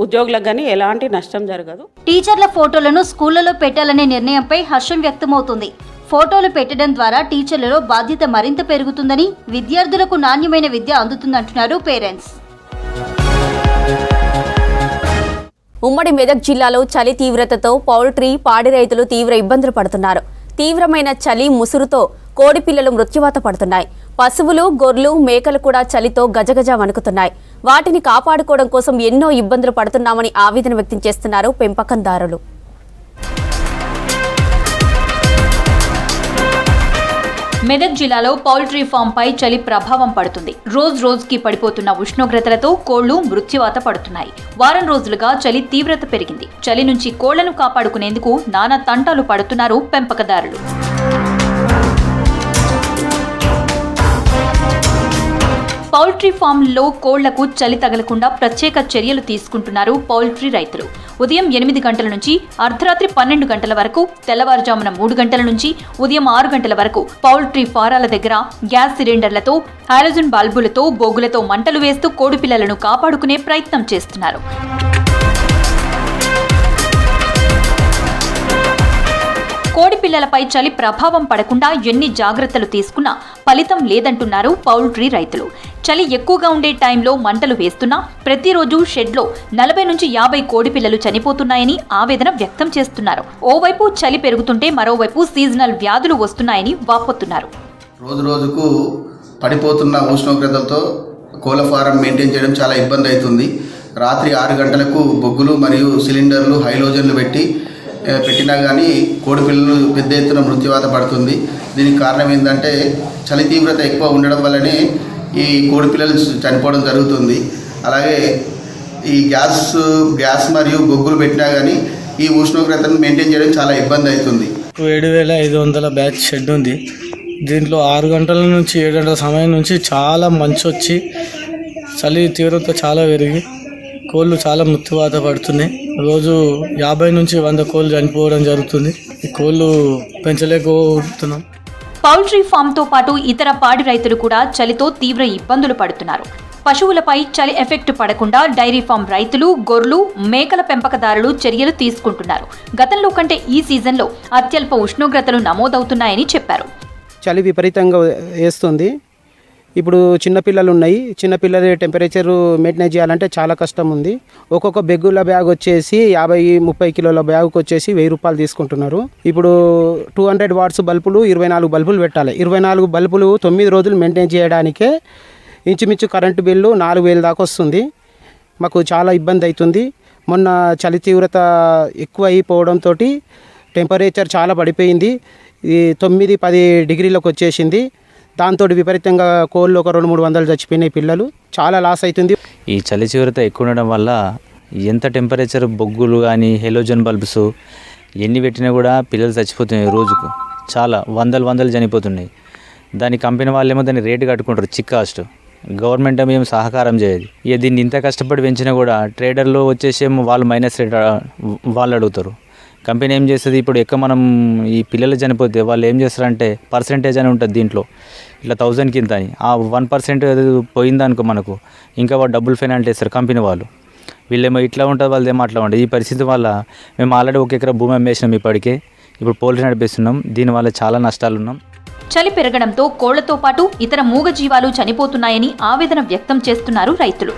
Speaker 18: ఉద్యోగులకు కానీ ఎలాంటి నష్టం జరగదు.
Speaker 3: టీచర్ల ఫోటోలను స్కూళ్లలో పెట్టాలనే నిర్ణయంపై హర్షం వ్యక్తమవుతుంది. ఫోటోలు పెట్టడం ద్వారా టీచర్లలో బాధ్యత మరింత పెరుగుతుందని, విద్యార్థులకు నాణ్యమైన విద్య అందుతుందంటున్నారు పేరెంట్స్.
Speaker 1: ఉమ్మడి మెదక్ జిల్లాలో చలి తీవ్రతతో పౌల్ట్రీ, పాడి రైతులు తీవ్ర ఇబ్బందులు పడుతున్నారు. తీవ్రమైన చలి ముసురుతో కోడి పిల్లలు మృత్యువాత పడుతున్నాయి. పశువులు, గొర్రెలు, మేకలు కూడా చలితో గజగజ వణుకుతున్నాయి. వాటిని కాపాడుకోవడం కోసం ఎన్నో ఇబ్బందులు పడుతున్నామని ఆవేదన వ్యక్తం చేస్తున్నారు పెంపకందారులు.
Speaker 3: మెదక్ జిల్లాలో పౌల్ట్రీ ఫామ్ పై చలి ప్రభావం పడుతుంది. రోజుకి పడిపోతున్న ఉష్ణోగ్రతలతో కోళ్లు మృత్యువాత పడుతున్నాయి. వారం రోజులుగా చలి తీవ్రత పెరిగింది. చలి నుంచి కోళ్లను కాపాడుకునేందుకు నానా తంటాలు పడుతున్నారు పెంపకదారులు. పౌల్ట్రీ ఫామ్లలో కోళ్లకు చలి తగలకుండా ప్రత్యేక చర్యలు తీసుకుంటున్నారు పౌల్ట్రీ రైతులు. ఉదయం 8 గంటల నుంచి అర్ధరాత్రి 12 గంటల వరకు, తెల్లవారుజామున 3 గంటల నుంచి ఉదయం 6 గంటల వరకు పౌల్ట్రీ ఫారాల దగ్గర గ్యాస్ సిలిండర్లతో, హాలోజన్ బల్బులతో, బొగ్గులతో మంటలు వేస్తూ కోడి పిల్లలను కాపాడుకునే ప్రయత్నం చేస్తున్నారు. కోడి పిల్లలపై చలి ప్రభావం పడకుండా ఎన్ని జాగ్రత్తలు తీసుకున్నా ఫలితం లేదంటున్నారు పౌల్ట్రీ రైతులు. చలి ఎక్కువగా ఉండే టైంలో మంటలు వేస్తున్నా ప్రతిరోజు షెడ్లో 40 నుంచి 50 కోడి పిల్లలు చనిపోతున్నాయని ఆవేదన వ్యక్తం చేస్తున్నారు. ఓవైపు చలి పెరుగుతుంటే మరోవైపు సీజనల్ వ్యాధులు వస్తున్నాయని వాపోతున్నారు.
Speaker 4: రోజుకు పడిపోతున్న ఉష్ణోగ్రతలతో కోళ్ల ఫారం మెయింటైన్ చేయడం చాలా ఇబ్బంది అవుతుంది. రాత్రి 6 గంటలకు బొగ్గులు మరియు సిలిండర్లు, హైలోజన్లు పెట్టినా కానీ కోడి పిల్లలు పెద్ద ఎత్తున మృత్యువాత పడుతుంది. దీనికి కారణం ఏంటంటే చలి తీవ్రత ఎక్కువ ఉండడం వల్లనే ఈ కోడి పిల్లలు చనిపోవడం జరుగుతుంది. అలాగే ఈ గ్యాస్ మరియు బొగ్గులు పెట్టినా కానీ ఈ ఉష్ణోగ్రతను మెయింటైన్ చేయడం చాలా ఇబ్బంది అవుతుంది.
Speaker 19: 7500 బ్యాచ్ షెడ్ ఉంది. దీంట్లో 6 గంటల నుంచి 7 గంటల సమయం నుంచి చాలా మంచు వచ్చి చలి తీవ్రత చాలా పెరిగి కోళ్ళు చాలా మృత్యువాత పడుతున్నాయి. రోజు 50 నుంచి 100 కోళ్ళు చనిపోవడం జరుగుతుంది. ఈ కోళ్ళు పెంచలేకపోతున్నాం.
Speaker 3: పౌల్ట్రీ ఫామ్తో పాటు ఇతర పాడి రైతులు కూడా చలితో తీవ్ర ఇబ్బందులు పడుతున్నారు. పశువులపై చలి ఎఫెక్ట్ పడకుండా డైరీ ఫామ్ రైతులు, గొర్రెలు, మేకల పెంపకదారులు చర్యలు తీసుకుంటున్నారు. గతంలో కంటే ఈ సీజన్లో అత్యల్ప ఉష్ణోగ్రతలు నమోదవుతున్నాయని చెప్పారు.
Speaker 20: చలి విపరీతంగా వేస్తుంది. ఇప్పుడు చిన్నపిల్లలు ఉన్నాయి. చిన్నపిల్లల టెంపరేచర్ మెయింటైన్ చేయాలంటే చాలా కష్టం ఉంది. ఒక్కొక్క బెగ్గుల బ్యాగ్ వచ్చేసి 50-30 కిలోల బ్యాగ్కి వచ్చేసి 1000 రూపాయలు తీసుకుంటున్నారు. ఇప్పుడు 200 వాట్స్ బల్బులు 24 బల్బులు పెట్టాలి. 24 బల్బులు 9 రోజులు మెయింటైన్ చేయడానికే ఇంచుమించు కరెంటు బిల్లు 4000 దాకా వస్తుంది. మాకు చాలా ఇబ్బంది అవుతుంది. మొన్న చలి తీవ్రత ఎక్కువ అయిపోవడంతో టెంపరేచర్ చాలా పడిపోయింది. 9-10 డిగ్రీలకు వచ్చేసింది. దాంతో విపరీతంగా కోళ్ళు ఒక 200-300 చచ్చిపోయినాయి. పిల్లలు చాలా లాస్ అవుతుంది.
Speaker 21: ఈ చలి తీవ్రత ఎక్కువ ఉండడం వల్ల ఎంత టెంపరేచర్ బొగ్గులు కానీ హెలోజన్ బల్బ్స్ ఎన్ని పెట్టినా కూడా పిల్లలు చచ్చిపోతున్నాయి. రోజుకు చాలా వందలు చనిపోతున్నాయి. దాని కంపెనీ వాళ్ళేమో దాన్ని రేటు కట్టుకుంటారు, చిక్ కాస్ట్. గవర్నమెంట్ ఏమో సహకారం చేయదు. ఇక దీన్ని ఇంత కష్టపడి పెంచినా కూడా ట్రేడర్లో వచ్చేసేమో వాళ్ళు మైనస్ రేట్ వాళ్ళు అడుగుతారు. కంపెనీ ఏం చేస్తుంది, ఇప్పుడు ఎక్కువ మనం ఈ పిల్లలు చనిపోతే వాళ్ళు ఏం చేస్తారంటే పర్సెంటేజ్ అని ఉంటుంది దీంట్లో, ఇట్లా 1000 కింద అని ఆ 1% పోయిందనుకో మనకు ఇంకా వాళ్ళు డబ్బులు పెనాల్టీ వేస్తారు కంపెనీ వాళ్ళు. వీళ్ళేమో ఇట్లా ఉంటుంది, వాళ్ళేమో అట్లా ఉంటుంది. ఈ పరిస్థితి వల్ల మేము ఆల్రెడీ 1 ఎకరా భూమి అమ్మేసినాం. ఇప్పటికే ఇప్పుడు పోల్ట్రీ నడిపిస్తున్నాం. దీనివల్ల చాలా నష్టాలు ఉన్నాం.
Speaker 3: చలి పెరగడంతో కోళ్లతో పాటు ఇతర మూగజీవాలు చనిపోతున్నాయని ఆవేదన వ్యక్తం చేస్తున్నారు రైతులు.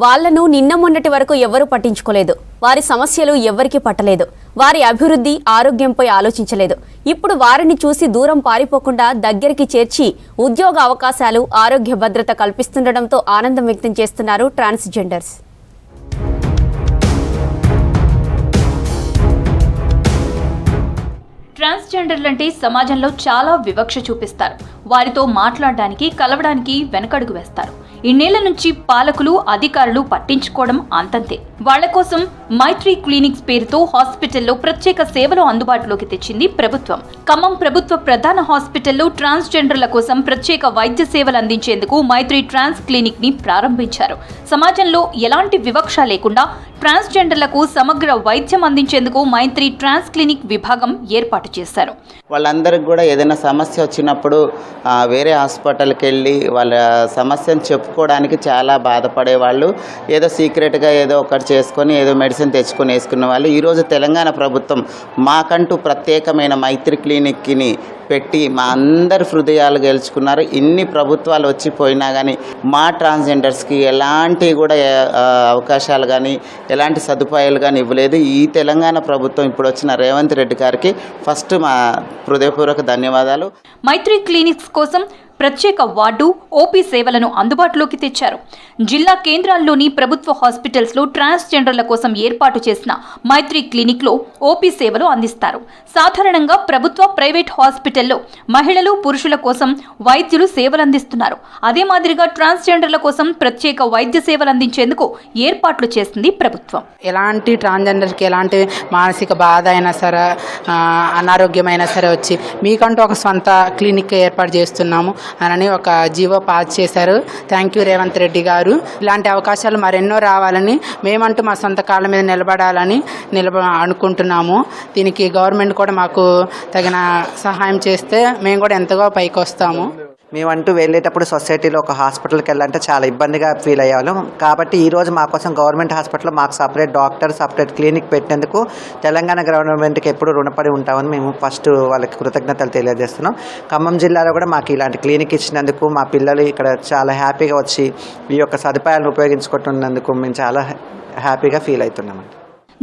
Speaker 1: వాళ్లను నిన్న మొన్నటి వరకు ఎవరూ పట్టించుకోలేదు. వారి సమస్యలు ఎవ్వరికీ పట్టలేదు. వారి అభివృద్ధి, ఆరోగ్యంపై ఆలోచించలేదు. ఇప్పుడు వారిని చూసి దూరం పారిపోకుండా దగ్గరికి చేర్చి ఉద్యోగ అవకాశాలు, ఆరోగ్య భద్రత కల్పిస్తుండటంతో ఆనందం వ్యక్తం చేస్తున్నారు ట్రాన్స్జెండర్స్.
Speaker 3: ట్రాన్స్జెండర్లంటే సమాజంలో చాలా వివక్ష చూపిస్తారు. వారితో మాట్లాడడానికి, కలవడానికి వెనకడుగు వేస్తారు. ఇన్నేళ్ల నుంచి పాలకులు, అధికారులు పట్టించుకోవడం అంతంతే. వాళ్ల కోసం మైత్రి క్లినిక్స్ పేరుతో హాస్పిటల్లో ప్రత్యేక సేవలు అందుబాటులోకి తెచ్చింది ప్రభుత్వం. ఖమ్మం ప్రభుత్వ ప్రధాన హాస్పిటల్లో ట్రాన్స్జెండర్ల కోసం ప్రత్యేక వైద్య సేవలు అందించేందుకు మైత్రి ట్రాన్స్ క్లినిక్ ని ప్రారంభించారు. సమాజంలో ఎలాంటి వివక్ష లేకుండా ట్రాన్స్జెండర్లకు సమగ్ర వైద్యం అందించేందుకు మైత్రి ట్రాన్స్ క్లినిక్ విభాగం ఏర్పాటు చేశారు.
Speaker 22: వాళ్ళందరికీ కూడా ఏదైనా సమస్య వచ్చినప్పుడు వేరే హాస్పిటల్కి వెళ్ళి వాళ్ళ సమస్యను చెప్పుకోవడానికి చాలా బాధపడేవాళ్ళు. ఏదో సీక్రెట్గా ఏదో ఒకటి చేసుకొని ఏదో మెడిసిన్ తెచ్చుకొని వేసుకున్న వాళ్ళు. ఈరోజు తెలంగాణ ప్రభుత్వం మాకంటూ ప్రత్యేకమైన మైత్రి క్లినిక్ని పెట్టి మా అందరి హృదయాలు గెలుచుకున్నారు. ఇన్ని ప్రభుత్వాలు వచ్చిపోయినా కానీ మా ట్రాన్స్జెండర్స్కి ఎలాంటి కూడా అవకాశాలు కానీ ఎలాంటి సదుపాయాలు కానీ ఇవ్వలేదు. ఈ తెలంగాణ ప్రభుత్వం ఇప్పుడు వచ్చిన రేవంత్ రెడ్డి గారికి ఫస్ట్ మా హృదయపూర్వక ధన్యవాదాలు.
Speaker 3: మైత్రి క్లినిక్స్ కోసం ప్రత్యేక వార్డు, ఓపీ సేవలను అందుబాటులోకి తెచ్చారు. జిల్లా కేంద్రాల్లోని ప్రభుత్వ హాస్పిటల్స్లో ట్రాన్స్జెండర్ల కోసం ఏర్పాటు చేసిన మైత్రి క్లినిక్లో ఓపీ సేవలు అందిస్తారు. సాధారణంగా ప్రభుత్వ, ప్రైవేట్ హాస్పిటల్లో మహిళలు, పురుషుల కోసం వైద్యులు సేవలు అందిస్తున్నారు. అదే మాదిరిగా ట్రాన్స్జెండర్ల కోసం ప్రత్యేక వైద్య సేవలు అందించేందుకు ఏర్పాట్లు చేసింది ప్రభుత్వం.
Speaker 23: ఎలాంటి ట్రాన్స్జెండర్కి ఎలాంటి మానసిక బాధ అయినా సరే, అనారోగ్యమైనా సరే వచ్చి మీకంటూ ఒక సొంత క్లినిక్ ఏర్పాటు చేస్తున్నాము అని ఒక జీవో పాస్ చేశారు. థ్యాంక్ యూ రేవంత్ రెడ్డి గారు. ఇలాంటి అవకాశాలు మరెన్నో రావాలని, మేమంటూ మా సొంత కాళ్ళ మీద నిలబడాలని అనుకుంటున్నాము. దీనికి గవర్నమెంట్ కూడా మాకు తగిన సహాయం చేస్తే మేము కూడా ఎంతగా పైకి వస్తాము.
Speaker 24: మేమంటూ వెళ్ళేటప్పుడు సొసైటీలో ఒక హాస్పిటల్కి వెళ్ళాలంటే చాలా ఇబ్బందిగా ఫీల్ అయ్యేవాళ్ళం. కాబట్టి ఈరోజు మా కోసం గవర్నమెంట్ హాస్పిటల్లో మాకు సపరేట్ డాక్టర్, సపరేట్ క్లినిక్ పెట్టినందుకు తెలంగాణ గవర్నమెంట్కి ఎప్పుడు రుణపడి ఉంటామని మేము ఫస్ట్ వాళ్ళకి కృతజ్ఞతలు తెలియజేస్తున్నాం. ఖమ్మం జిల్లాలో కూడా మాకు ఇలాంటి క్లినిక్ ఇచ్చినందుకు, మా పిల్లలు ఇక్కడ చాలా హ్యాపీగా వచ్చి ఈ యొక్క సదుపాయాలను ఉపయోగించుకుంటున్నందుకు మేము చాలా హ్యాపీగా ఫీల్ అవుతున్నామండి.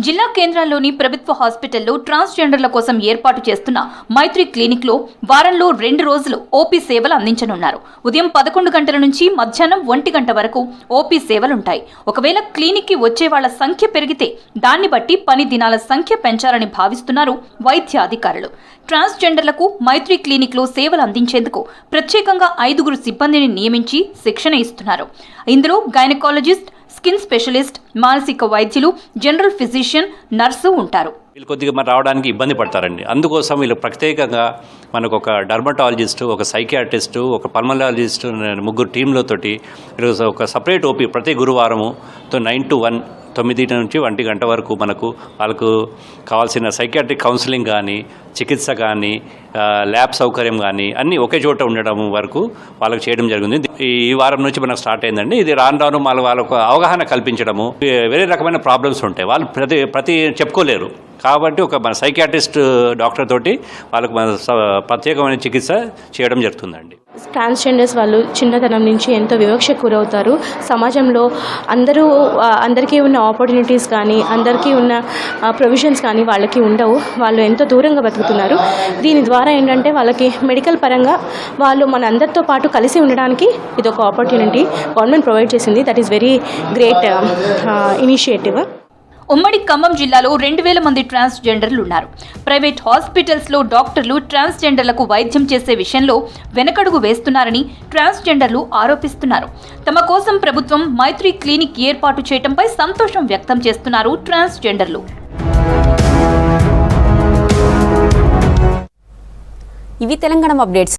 Speaker 3: జిల్లా కేంద్రాల్లోని ప్రభుత్వ హాస్పిటల్లో ట్రాన్స్జెండర్ల కోసం ఏర్పాటు చేస్తున్న మైత్రి క్లినిక్లో వారంలో 2 రోజులు ఓపీ సేవలు అందించనున్నారు. ఉదయం 11 గంటల నుంచి మధ్యాహ్నం 1 గంట వరకు ఓపీ సేవలుంటాయి. ఒకవేళ క్లినిక్కి వచ్చే వాళ్ల సంఖ్య పెరిగితే దాన్ని బట్టి పని దినాల సంఖ్య పెంచాలని భావిస్తున్నారు వైద్య అధికారులు. ట్రాన్స్జెండర్లకు మైత్రి క్లినిక్లో సేవలు అందించేందుకు ప్రత్యేకంగా 5 సిబ్బందిని నియమించి శిక్షణ ఇస్తున్నారు. ఇందులో గైనకాలజిస్ట్, స్కిన్ స్పెషలిస్ట్, మానసిక వైద్యులు, జనరల్ ఫిజిషియన్, నర్సు ఉంటారు.
Speaker 25: వీళ్ళు కొద్దిగా మరి రావడానికి ఇబ్బంది పడతారండి. అందుకోసం వీళ్ళు ప్రత్యేకంగా మనకు ఒక డర్మటాలజిస్టు, ఒక సైకియాట్రిస్టు, ఒక పల్మనాలజిస్టు 3 టీంలతోటి ఈరోజు ఒక సపరేట్ ఓపీ ప్రతి గురువారము 9 to 1 9 నుంచి 1 గంట వరకు మనకు వాళ్ళకు కావాల్సిన సైకియాట్రిక్ కౌన్సిలింగ్ కానీ, చికిత్స కానీ, ల్యాబ్ సౌకర్యం కానీ అన్నీ ఒకే చోట ఉండడం వరకు వాళ్ళకు చేయడం జరిగింది. ఈ వారం నుంచి మనకు స్టార్ట్ అయిందండి. ఇది రాను వాళ్ళకు అవగాహన కల్పించడము. వేరే రకమైన ప్రాబ్లమ్స్ ఉంటాయి, వాళ్ళు ప్రతి చెప్పుకోలేరు కాబట్టి ఒక మన సైకియాట్రిస్ట్ డాక్టర్ తోటి వాళ్ళకు మన ప్రత్యేకమైన చికిత్స చేయడం జరుగుతుందండి.
Speaker 2: ట్రాన్స్జెండర్స్ వాళ్ళు చిన్నతనం నుంచి ఎంతో వివక్షకు గురవుతారు. సమాజంలో అందరికీ ఉన్న ఆపర్చునిటీస్ కానీ, అందరికీ ఉన్న ప్రొవిజన్స్ కానీ వాళ్ళకి ఉండవు. వాళ్ళు ఎంతో దూరంగా బతుకుతున్నారు. దీని ద్వారా ఏంటంటే వాళ్ళకి మెడికల్ పరంగా వాళ్ళు మన అందరితో పాటు కలిసి ఉండడానికి ఇది ఒక ఆపర్చునిటీ గవర్నమెంట్ ప్రొవైడ్ చేసింది. That is very great initiative.
Speaker 3: ఉమ్మడి ఖమ్మం జిల్లాలో 2000 మంది ట్రాన్స్జెండర్లు ఉన్నారు. ప్రైవేట్ హాస్పిటల్స్లో డాక్టర్లు ట్రాన్స్జెండర్లకు వైద్యం చేసే విషయంలో వెనకడుగు వేస్తున్నారని ట్రాన్స్జెండర్లు ఆరోపిస్తున్నారు. తమ కోసం ప్రభుత్వం మైత్రి క్లినిక్ ఏర్పాటు చేయడంపై సంతోషం వ్యక్తం చేస్తున్నారు ట్రాన్స్జెండర్లు.
Speaker 1: ఇవి తెలంగాణ అప్డేట్స్.